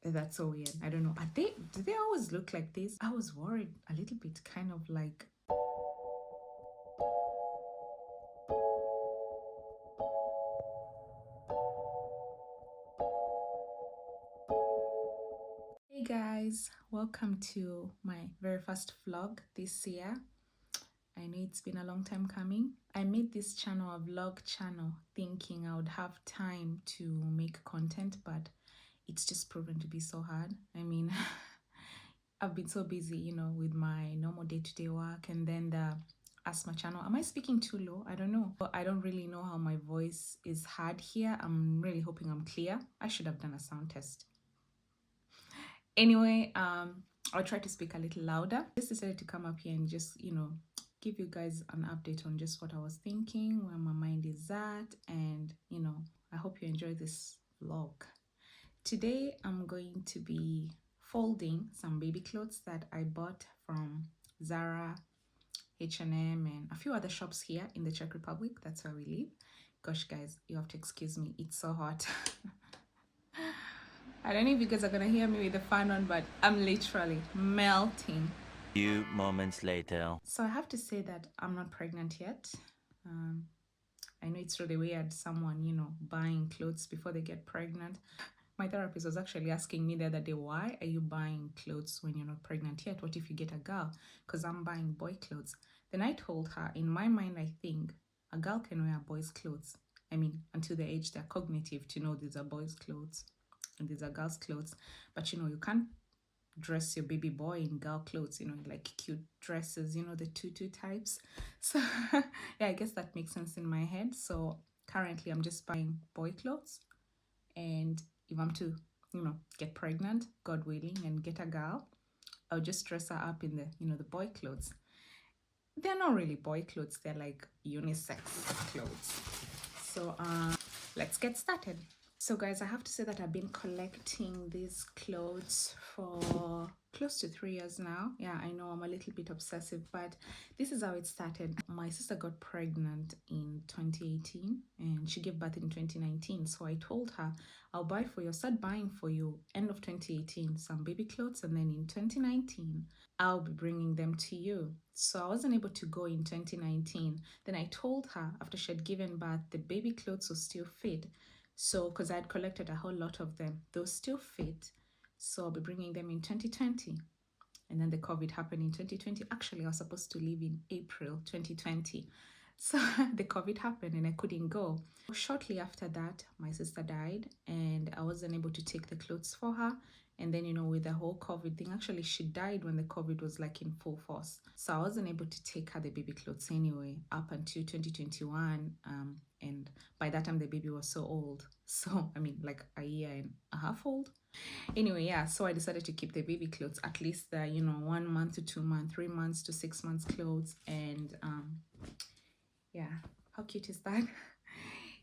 That's so weird. I don't know. Do they always look like this? I was worried a little bit, kind of like. Hey guys, welcome to my very first vlog this year. I know it's been a long time coming. I made this channel a vlog channel thinking I would have time to make content, but it's just proven to be so hard. I mean, I've been so busy, with my normal day-to-day work and then the asthma channel. Am I speaking too low? I don't know. I don't really know how my voice is heard here. I'm really hoping I'm clear. I should have done a sound test. Anyway, I'll try to speak a little louder. Just decided to come up here and just, give you guys an update on just what I was thinking, where my mind is at, and, I hope you enjoy this vlog. Today, I'm going to be folding some baby clothes that I bought from Zara, H&M, and a few other shops here in the Czech Republic. That's where we live. Gosh, guys, you have to excuse me. It's so hot. I don't know if you guys are gonna hear me with the fan on, but I'm literally melting. Few moments later. So I have to say that I'm not pregnant yet. I know it's really weird, someone, buying clothes before they get pregnant. My therapist was actually asking me the other day, why are you buying clothes when you're not pregnant yet? What if you get a girl? Because I'm buying boy clothes. Then I told her, in my mind, I think a girl can wear boys' clothes. I mean, until the age they're cognitive to know these are boys' clothes and these are girls' clothes. But you can't dress your baby boy in girl clothes, like cute dresses, the tutu types. So yeah, I guess that makes sense in my head. So currently I'm just buying boy clothes, and if I'm to get pregnant, God willing, and get a girl, I'll just dress her up in the boy clothes. They're not really boy clothes, they're like unisex clothes. So let's get started. So guys, I have to say that I've been collecting these clothes for close to 3 years now. Yeah, I know I'm a little bit obsessive, but this is how it started. My sister got pregnant in 2018 and she gave birth in 2019. So I told her, I'll buy for you, start buying for you end of 2018 some baby clothes, and then in 2019 I'll be bringing them to you. So I wasn't able to go in 2019. Then I told her after she had given birth, the baby clothes will still fit. So, because I had collected a whole lot of them, those still fit. So I'll be bringing them in 2020. And then the COVID happened in 2020. Actually, I was supposed to leave in April 2020. So the COVID happened and I couldn't go. Shortly after that, my sister died and I wasn't able to take the clothes for her. And then, with the whole COVID thing, actually, she died when the COVID was like in full force. So I wasn't able to take her the baby clothes anyway, up until 2021. And by that time, the baby was so old. So, I mean, like a year and a half old. Anyway, yeah, so I decided to keep the baby clothes, at least the, 1 month to 2 months, 3 months to 6 months clothes. And yeah, how cute is that?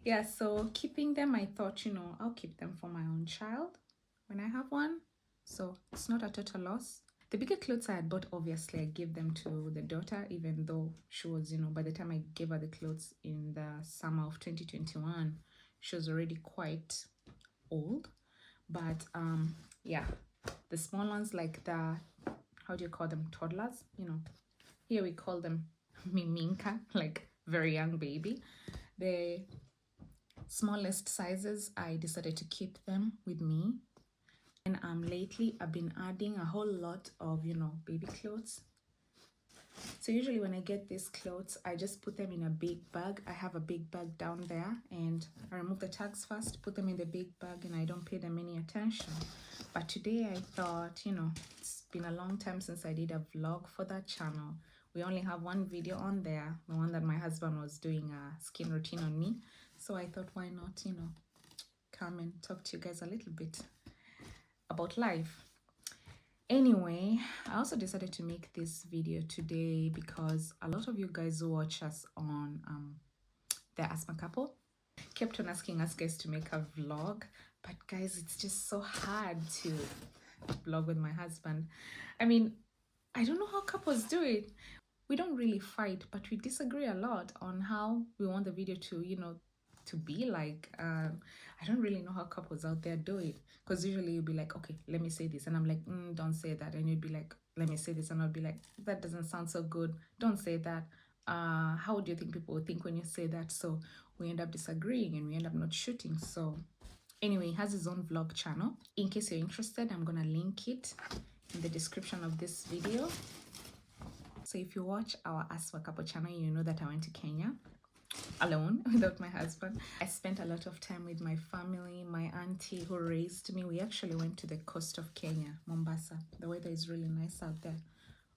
Yeah, so keeping them, I thought, I'll keep them for my own child when I have one. So it's not a total loss. The bigger clothes I had bought, obviously, I gave them to the daughter, even though she was, by the time I gave her the clothes in the summer of 2021, she was already quite old. But yeah, the small ones, like the, how do you call them, toddlers, here we call them miminka, like very young baby. The smallest sizes, I decided to keep them with me. And lately I've been adding a whole lot of baby clothes. So usually when I get these clothes, I just put them in a big bag. I have a big bag down there and I remove the tags first, put them in the big bag, and I don't pay them any attention. But today I thought, it's been a long time since I did a vlog for that channel. We only have one video on there, the one that my husband was doing a skin routine on me. So I thought, why not, come and talk to you guys a little bit about life. Anyway, I also decided to make this video today because a lot of you guys who watch us on the asthma couple kept on asking us guys to make a vlog, but guys, it's just so hard to vlog with my husband. I mean, I don't know how couples do it. We don't really fight, but we disagree a lot on how we want the video to, to be like. I don't really know how couples out there do it, because usually you'll be like, okay, let me say this, and I'm like, don't say that, and you'd be like, let me say this, and I'll be like, that doesn't sound so good, don't say that. How do you think people would think when you say that? So we end up disagreeing and we end up not shooting. So anyway, he has his own vlog channel. In case you're interested, I'm gonna link it in the description of this video. So if you watch our Ask for Couple channel, you know that I went to Kenya alone without my husband. I spent a lot of time with my family, my auntie who raised me. We actually went to the coast of Kenya, Mombasa. The weather is really nice out there.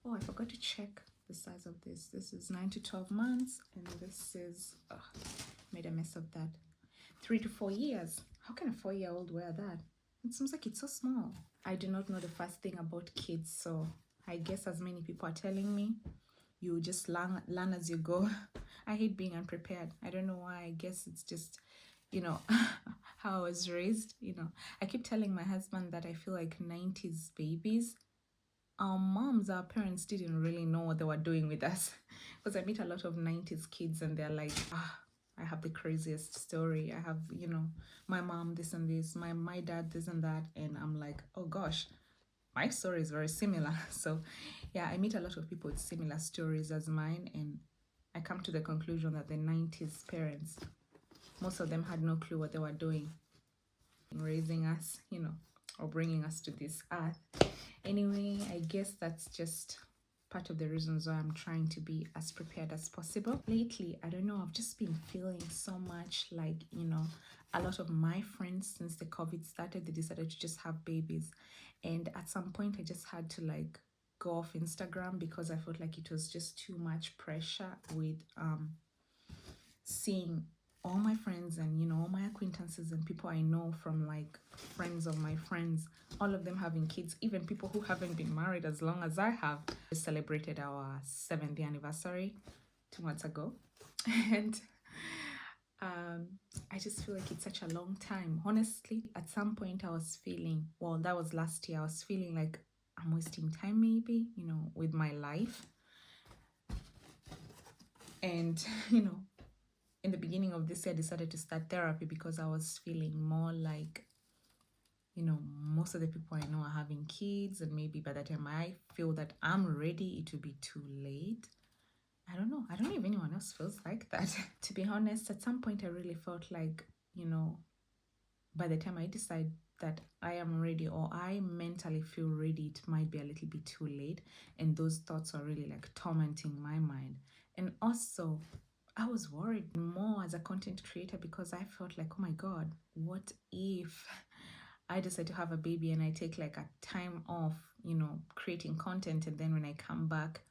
Oh, I forgot to check the size of this. This is 9 to 12 months, and this is, made a mess of that, 3 to 4 years. How can a 4-year-old wear that? It seems like it's so small. I do not know the first thing about kids, so I guess as many people are telling me, you just learn as you go. I hate being unprepared. I don't know why. I guess it's just, how I was raised. I keep telling my husband that I feel like 90s babies. Our moms, our parents didn't really know what they were doing with us. Because I meet a lot of 90s kids and they're like, I have the craziest story. I have, my mom this and this, my dad this and that. And I'm like, oh gosh, my story is very similar. So yeah, I meet a lot of people with similar stories as mine, and I come to the conclusion that the 90s parents, most of them had no clue what they were doing in raising us, or bringing us to this earth. Anyway, I guess that's just part of the reasons why I'm trying to be as prepared as possible. Lately, I don't know, I've just been feeling so much like, a lot of my friends, since the COVID started, they decided to just have babies. And at some point, I just had to go off Instagram because I felt like it was just too much pressure with seeing all my friends and all my acquaintances and people I know from friends of my friends, all of them having kids, even people who haven't been married as long as I have. We celebrated our 7th anniversary 2 months ago, and I just feel like it's such a long time. Honestly, at some point I was feeling, well, that was last year, I was feeling like I'm wasting time maybe, with my life. And, in the beginning of this year, I decided to start therapy because I was feeling more like, most of the people I know are having kids, and maybe by the time I feel that I'm ready, it will be too late. I don't know. I don't know if anyone else feels like that. To be honest, at some point I really felt like, by the time I decide that I am ready, or I mentally feel ready, it might be a little bit too late. And those thoughts are really tormenting my mind. And also, I was worried more as a content creator because I felt like, oh my God, what if I decide to have a baby and I take a time off, creating content, and then when I come back,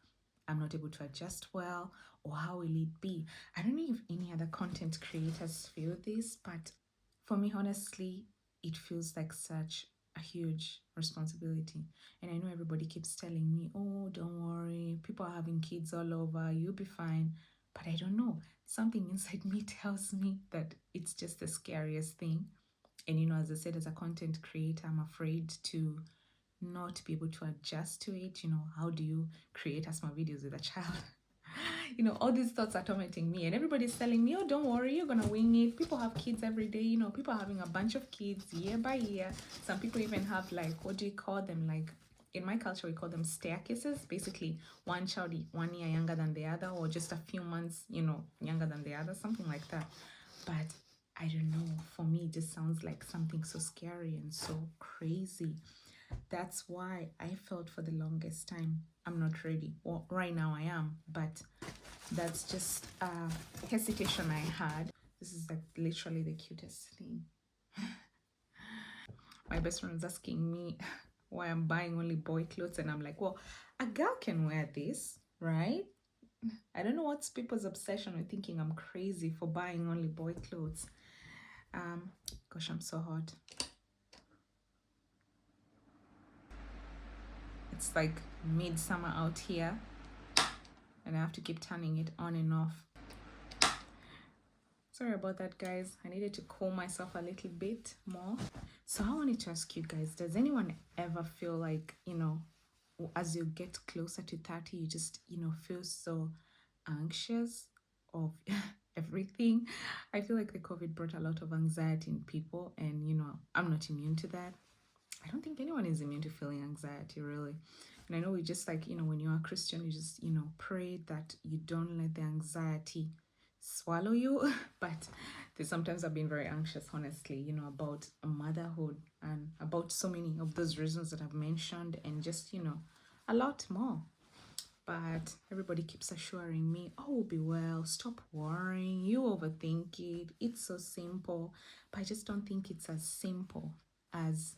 I'm not able to adjust well, or how will it be? I don't know if any other content creators feel this, but for me, honestly, it feels like such a huge responsibility. And I know everybody keeps telling me, oh, don't worry, people are having kids all over, you'll be fine. But I don't know. Something inside me tells me that it's just the scariest thing. And, as I said, as a content creator, I'm afraid to not be able to adjust to it. How do you create asthma videos with a child? All these thoughts are tormenting me, and everybody's telling me, oh, don't worry, you're gonna wing it. People have kids every day. People are having a bunch of kids year by year. Some people even have what do you call them? In my culture, we call them staircases. Basically, one child 1 year younger than the other, or just a few months, younger than the other, something like that. But I don't know. For me, it just sounds like something so scary and so crazy. That's why I felt for the longest time I'm not ready. Well, right now I am, but that's just a hesitation I had. This is literally the cutest thing. My best friend was asking me why I'm buying only boy clothes, and I'm like, well, a girl can wear this, right? I don't know what's people's obsession with thinking I'm crazy for buying only boy clothes. Gosh, I'm so hot. It's midsummer out here, and I have to keep turning it on and off. Sorry about that, guys. I needed to cool myself a little bit more. So I wanted to ask you guys, does anyone ever feel like, as you get closer to 30, you just, feel so anxious of everything. I feel like the COVID brought a lot of anxiety in people, and I'm not immune to that. I don't think anyone is immune to feeling anxiety, really. And I know we just like, when you're a Christian, you just, pray that you don't let the anxiety swallow you. But there's sometimes I've been very anxious, honestly, about motherhood and about so many of those reasons that I've mentioned, and just, a lot more. But everybody keeps assuring me, oh, we'll be well, stop worrying, you overthink it, it's so simple. But I just don't think it's as simple as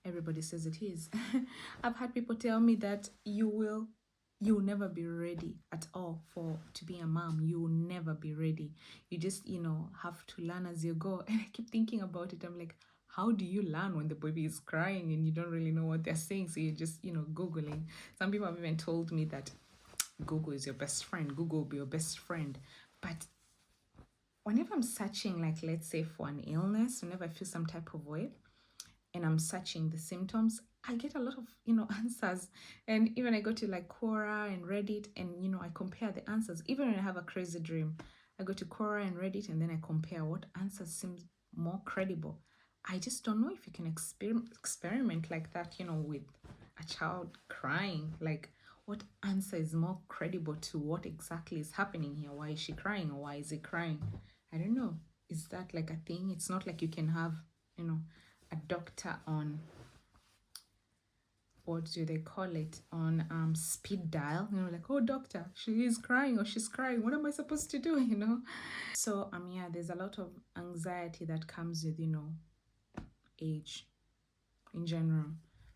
everybody says it is. I've had people tell me that you'll never be ready at all for to be a mom. You'll never be ready. You just, have to learn as you go. And I keep thinking about it. I'm like, how do you learn when the baby is crying and you don't really know what they're saying? So you're just, Googling. Some people have even told me that Google is your best friend. Google will be your best friend. But whenever I'm searching, like, let's say for an illness, whenever I feel some type of way, and I'm searching the symptoms, I get a lot of, answers. And even I go to like Quora and Reddit, and, I compare the answers. Even when I have a crazy dream, I go to Quora and Reddit, and then I compare what answers seems more credible. I just don't know if you can experiment like that, with a child crying. Like, what answer is more credible to what exactly is happening here? Why is she crying, or why is he crying? I don't know. Is that like a thing? It's not like you can have, a doctor on, what do they call it, on speed dial, like, oh doctor, she is crying or she's crying, what am I supposed to do? So yeah, there's a lot of anxiety that comes with, age in general.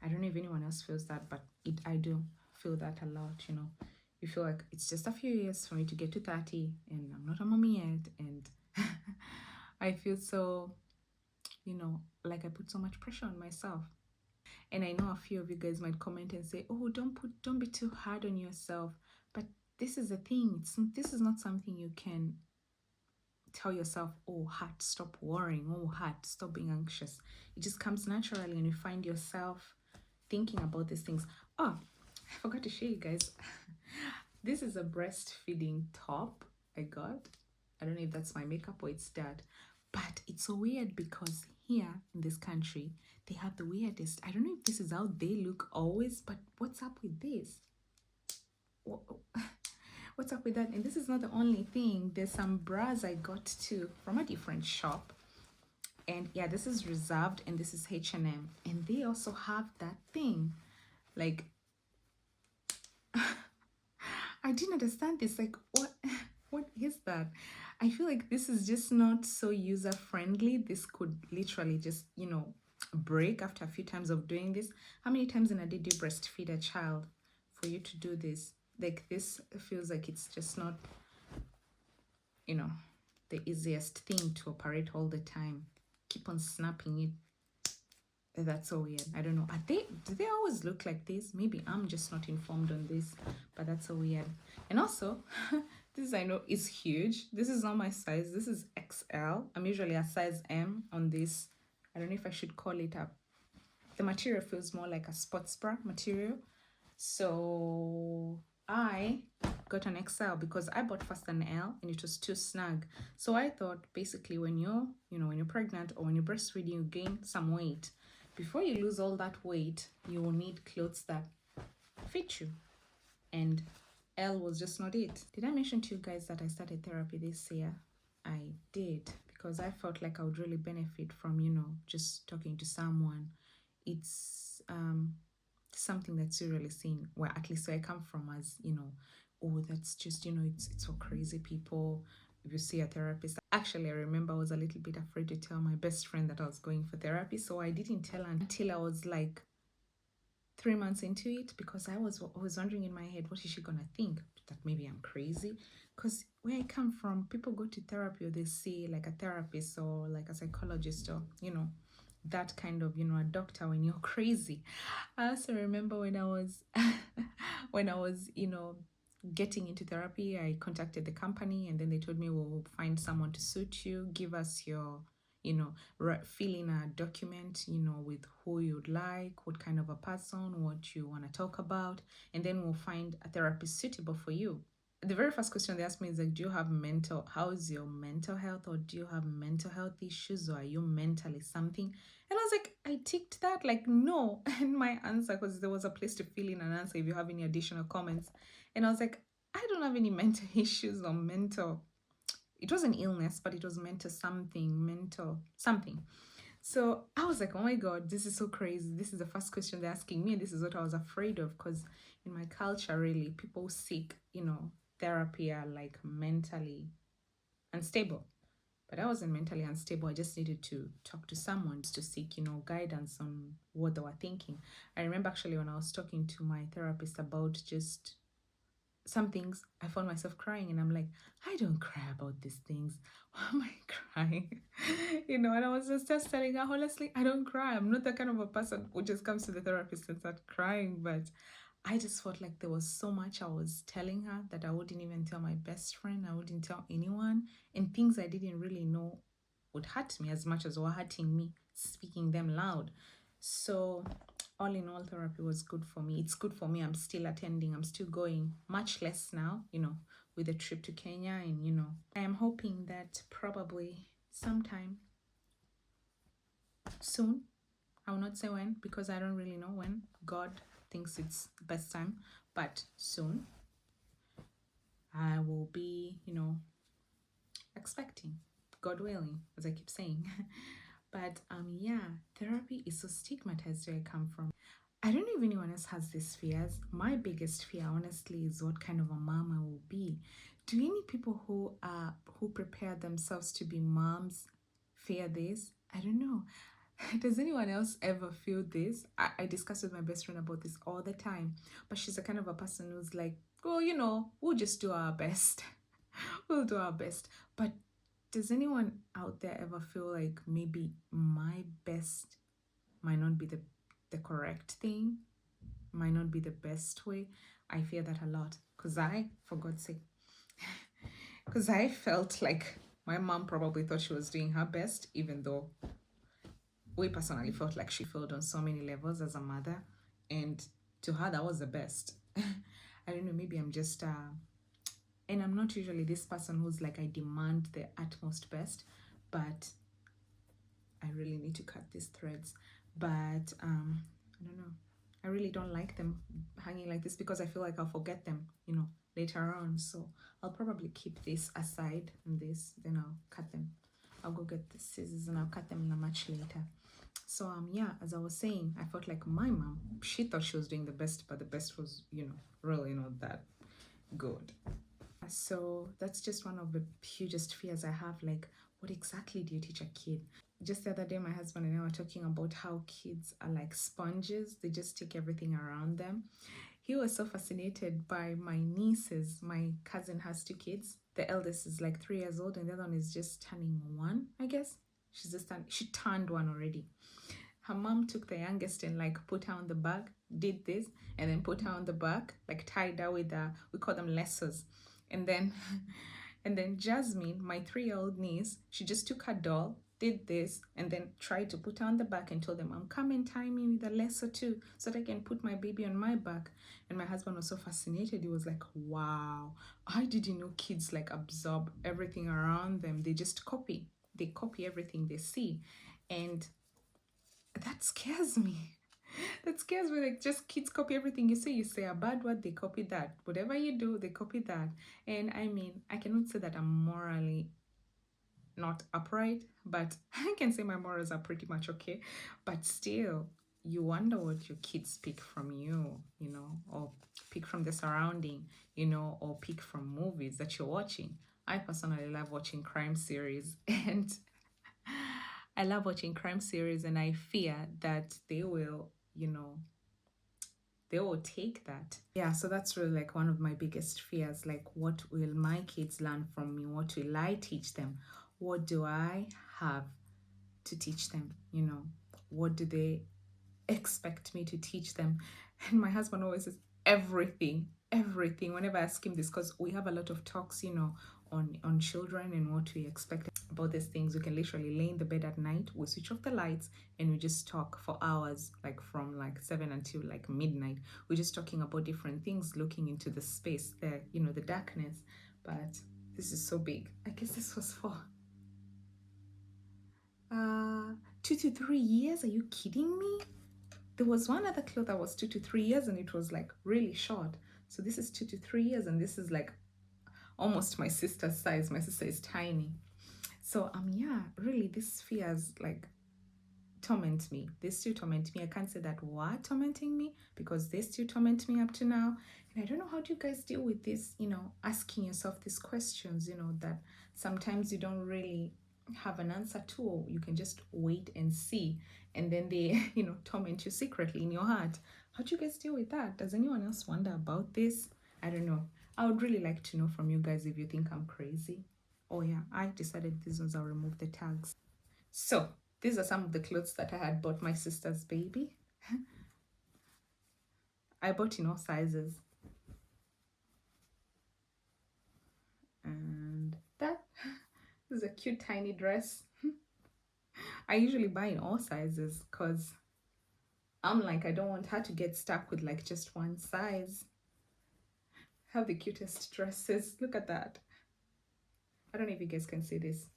I don't know if anyone else feels that, but I do feel that a lot. You feel like it's just a few years for me to get to 30, and I'm not a mommy yet, and I feel so, like I put so much pressure on myself. And I know a few of you guys might comment and say, oh, don't be too hard on yourself. But this is the thing. This is not something you can tell yourself, oh, heart, stop worrying. Oh, heart, stop being anxious. It just comes naturally, and you find yourself thinking about these things. Oh, I forgot to show you guys. This is a breastfeeding top I got. I don't know if that's my makeup or it's that. But it's so weird because here in this country, they have the weirdest. I don't know if this is how they look always, but what's up with this? What's up with that? And this is not the only thing. There's some bras I got too from a different shop. And yeah, this is Reserved and this is H&M. And they also have that thing. Like, I didn't understand this. Like, what is that? I feel like this is just not so user friendly. This could literally just, break after a few times of doing this. How many times in a day do you breastfeed a child for you to do this? Like, this feels like it's just not, the easiest thing to operate all the time. Keep on snapping it. That's so weird. I don't know. Do they always look like this? Maybe I'm just not informed on this, but that's so weird. And also, this I know is huge. This is not my size. This is XL. I'm usually a size M on this. I don't know if I should call it a. The material feels more like a sports bra material. So I got an XL because I bought first an L and it was too snug. So I thought basically when you're pregnant or when you're breastfeeding, you gain some weight. Before you lose all that weight, you will need clothes that fit you. And L was just not it. Did I mention to you guys that I started therapy this year? I did, because I felt like I would really benefit from, just talking to someone. It's something that's really seen, well, at least where I come from, as, oh, that's just, it's so crazy, people. If you see a therapist, actually, I remember I was a little bit afraid to tell my best friend that I was going for therapy. So I didn't tell her until I was like 3 months into it, because I was wondering in my head, what is she gonna think? That maybe I'm crazy? Because where I come from, people go to therapy or they see like a therapist or like a psychologist or, that kind of, a doctor when you're crazy. I also remember when I was getting into therapy, I contacted the company and then they told me, we'll find someone to suit you, give us your, fill in a document, with who you'd like, what kind of a person, what you want to talk about, and then we'll find a therapist suitable for you. the very first question they asked me is like, do you have how's your mental health, or do you have mental health issues, or are you mentally something? And I was like, I ticked that, like, no. And my answer, because there was a place to fill in an answer if you have any additional comments. And I was like, I don't have any mental issues or mental, it was an illness, but it was mental something. So I was like, oh my God, this is so crazy. This is the first question they're asking me. And this is what I was afraid of, because in my culture, really, people seek, therapy are like mentally unstable. But I wasn't mentally unstable. I just needed to talk to someone to seek, guidance on what they were thinking. I remember actually when I was talking to my therapist about just some things, I found myself crying, and I'm like, I don't cry about these things. Why am I crying? And I was just telling her, honestly, I don't cry. I'm not the kind of a person who just comes to the therapist and start crying. But I just felt like there was so much I was telling her that I wouldn't even tell my best friend. I wouldn't tell anyone. And things I didn't really know would hurt me as much as were hurting me, speaking them loud. So all in all, therapy was good for me. It's good for me. I'm still attending. I'm still going. Much less now, with a trip to Kenya. And, I am hoping that probably sometime soon, I will not say when, because I don't really know when. God thinks it's the best time. But soon, I will be, expecting, God willing, as I keep saying. But yeah, therapy is so stigmatized where I come from. I don't know if anyone else has these fears. My biggest fear, honestly, is what kind of a mom I will be. Do any people who prepare themselves to be moms fear this? I don't know. Does anyone else ever feel this? I discuss with my best friend about this all the time, but she's the kind of a person who's like, well, we'll just do our best. We'll do our best. But does anyone out there ever feel like maybe my best might not be the correct thing, might not be the best way? I fear that a lot, because for God's sake, because I felt like my mom probably thought she was doing her best, even though we personally felt like she failed on so many levels as a mother, and to her that was the best. I don't know, maybe I'm just and I'm not usually this person who's like, I demand the utmost best, but I really need to cut these threads. But I don't know, I really don't like them hanging like this, because I feel like I'll forget them, later on. So I'll probably keep this aside and this, then I'll cut them. I'll go get the scissors and I'll cut them much later. So yeah, as I was saying, I felt like my mom, she thought she was doing the best, but the best was, really not that good. So that's just one of the hugest fears I have. Like, what exactly do you teach a kid? Just the other day, my husband and I were talking about how kids are like sponges. They just take everything around them. He was so fascinated by my nieces. My cousin has 2 kids. The eldest is like 3 years old, and the other one is just turning 1, I guess. She turned 1 already. Her mom took the youngest and like put her on the back, did this, and then put her on the back, like tied her with we call them lassos. And then and then Jasmine, my 3-year-old niece, she just took her doll, did this, and then tried to put her on the back and told them, Mom, come and tie me with a lasso too, so that I can put my baby on my back. And my husband was so fascinated. He was like, wow, I didn't know kids like absorb everything around them. They just copy. They copy everything they see. And that scares me. That scares me. Like, just kids copy everything you say. You say a bad word, they copy that. Whatever you do, they copy that. And I mean, I cannot say that I'm morally not upright, but I can say my morals are pretty much okay. But still, you wonder what your kids pick from you, or pick from the surrounding, or pick from movies that you're watching. I personally love watching crime series, and I love watching crime series, and I fear that they will, they will take that. Yeah, so that's really like one of my biggest fears. Like, what will my kids learn from me? What will I teach them? What do I have to teach them? What do they expect me to teach them? And my husband always says, everything. Whenever I ask him this, because we have a lot of talks, on children and what we expect. about these things. We can literally lay in the bed at night, we switch off the lights, and we just talk for hours, like from like 7 until like midnight. We're just talking about different things, looking into the space there, you know, the darkness. But this is so big. I guess this was for 2 to 3 years. Are you kidding me? There was one other cloth that was 2 to 3 years and it was like really short. So this is 2 to 3 years and this is like almost my sister's size. My sister is tiny. So yeah, really these fears like torment me. They still torment me. I can't say that were tormenting me because they still torment me up to now. And I don't know, how do you guys deal with this, you know, asking yourself these questions, you know, that sometimes you don't really have an answer to, or you can just wait and see, and then they, you know, torment you secretly in your heart. How do you guys deal with that? Does anyone else wonder about this? I don't know. I would really like to know from you guys if you think I'm crazy. Oh yeah, I decided these ones I'll remove the tags. So these are some of the clothes that I had bought my sister's baby. I bought in all sizes. And that is a cute tiny dress. I usually buy in all sizes because I'm like, I don't want her to get stuck with like just one size. Have the cutest dresses. Look at that. I don't know if you guys can see this.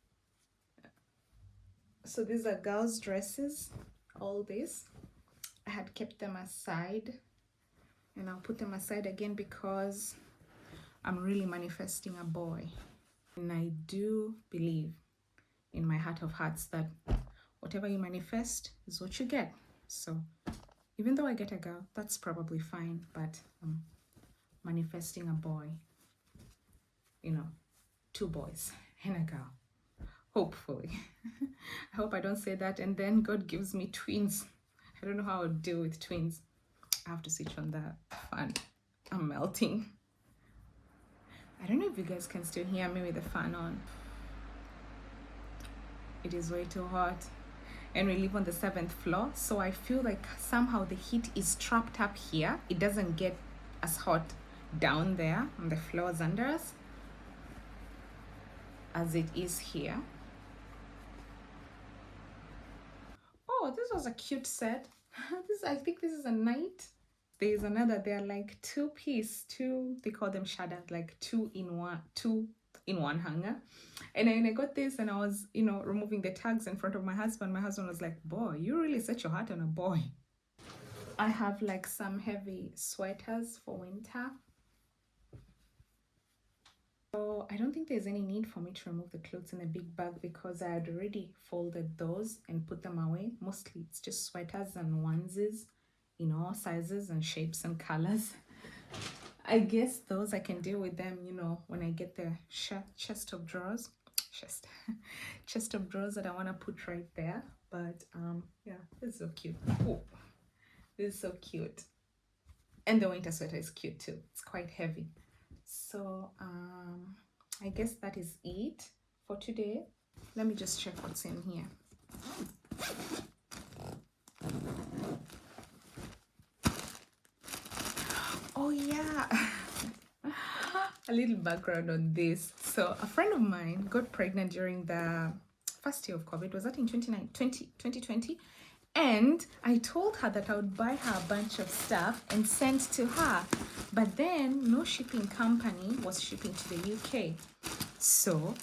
So these are girls' dresses. All this. I had kept them aside. And I'll put them aside again because I'm really manifesting a boy. And I do believe in my heart of hearts that whatever you manifest is what you get. So even though I get a girl, that's probably fine, but I'm manifesting a boy. You know, 2 boys and a girl. Hopefully. I hope I don't say that and then God gives me twins. I don't know how I'll deal with twins. I have to switch on the fan. I'm melting. I don't know if you guys can still hear me with the fan on. It is way too hot. And we live on the 7th floor, so I feel like somehow the heat is trapped up here. It doesn't get as hot down there on the floors under us as it is here. Oh, this was a cute set. I think this is a night. There's another, they're like 2-piece, they call them shadas, like 2 in 1 hanger. And then I got this and I was, you know, removing the tags in front of my husband. My husband was like, boy, you really set your heart on a boy. I have like some heavy sweaters for winter. So I don't think there's any need for me to remove the clothes in a big bag because I had already folded those and put them away. Mostly it's just sweaters and onesies in all sizes and shapes and colors. I guess those I can deal with them, you know, when I get the chest of drawers that I want to put right there. But yeah, this is so cute. Oh, this is so cute. And the winter sweater is cute too. It's quite heavy. So I guess that is it for today. Let me just check what's in here. Oh yeah. A little background on this. So a friend of mine got pregnant during the first year of COVID. Was that in 2020? And I told her that I would buy her a bunch of stuff and send to her. But then no shipping company was shipping to the UK. So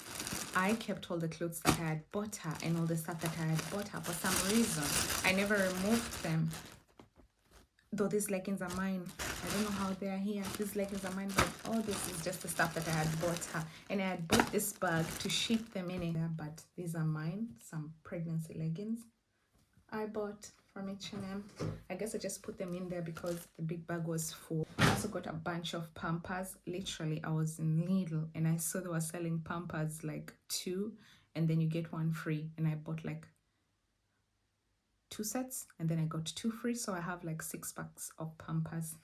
I kept all the clothes that I had bought her and all the stuff that I had bought her. For some reason, I never removed them. Though these leggings are mine. I don't know how they are here. These leggings are mine, but all this is just the stuff that I had bought her. And I had bought this bag to ship them in there, but these are mine. Some pregnancy leggings I bought from H&M. I guess I just put them in there because the big bag was full. I also got a bunch of Pampers. Literally, I was in Lidl and I saw they were selling Pampers like 2 and then you get 1 free. And I bought like 2 sets and then I got 2 free. So I have like 6 packs of Pampers.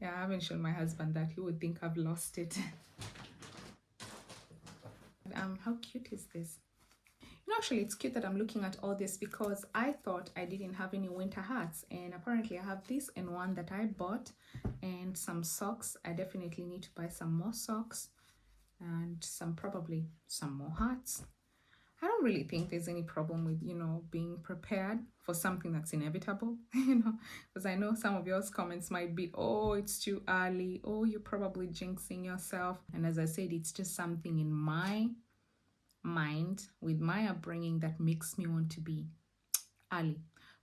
Yeah, I haven't shown my husband that. He would think I've lost it. How cute is this? You know, actually, it's cute that I'm looking at all this because I thought I didn't have any winter hats. And apparently I have this and one that I bought and some socks. I definitely need to buy some more socks. and probably some more hearts. I don't really think there's any problem with, being prepared for something that's inevitable, because I know some of y'all's comments might be, oh, it's too early, oh, you're probably jinxing yourself. And as I said, it's just something in my mind with my upbringing that makes me want to be early.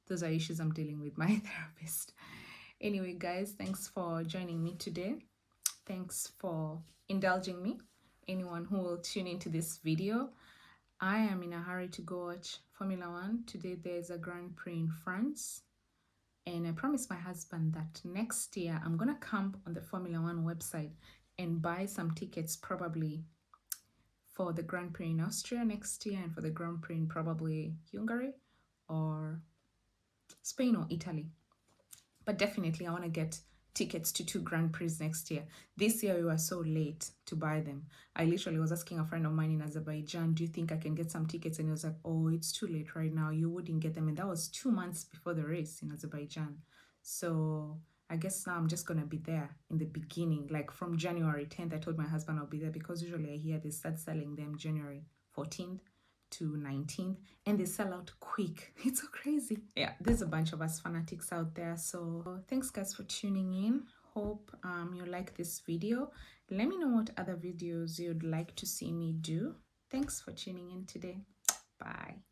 Those are issues I'm dealing with my therapist. Anyway, guys, thanks for joining me today. Thanks for indulging me. Anyone who will tune into this video, I am in a hurry to go watch Formula One. Today there's a Grand Prix in France. And I promised my husband that next year I'm going to camp on the Formula One website and buy some tickets, probably for the Grand Prix in Austria next year and for the Grand Prix in probably Hungary or Spain or Italy. But definitely I want to get tickets to 2 Grand Prix next year. This year we were so late to buy them. I literally was asking a friend of mine in Azerbaijan, do you think I can get some tickets? And he was like, oh, it's too late right now. You wouldn't get them. And that was 2 months before the race in Azerbaijan. So I guess now I'm just going to be there in the beginning, like from January 10th. I told my husband I'll be there because usually I hear they start selling them January 14th to 19th and they sell out quick. It's so crazy. Yeah, there's a bunch of us fanatics out there. So thanks guys for tuning in. Hope you like this video. Let me know what other videos you'd like to see me do. Thanks for tuning in today. Bye.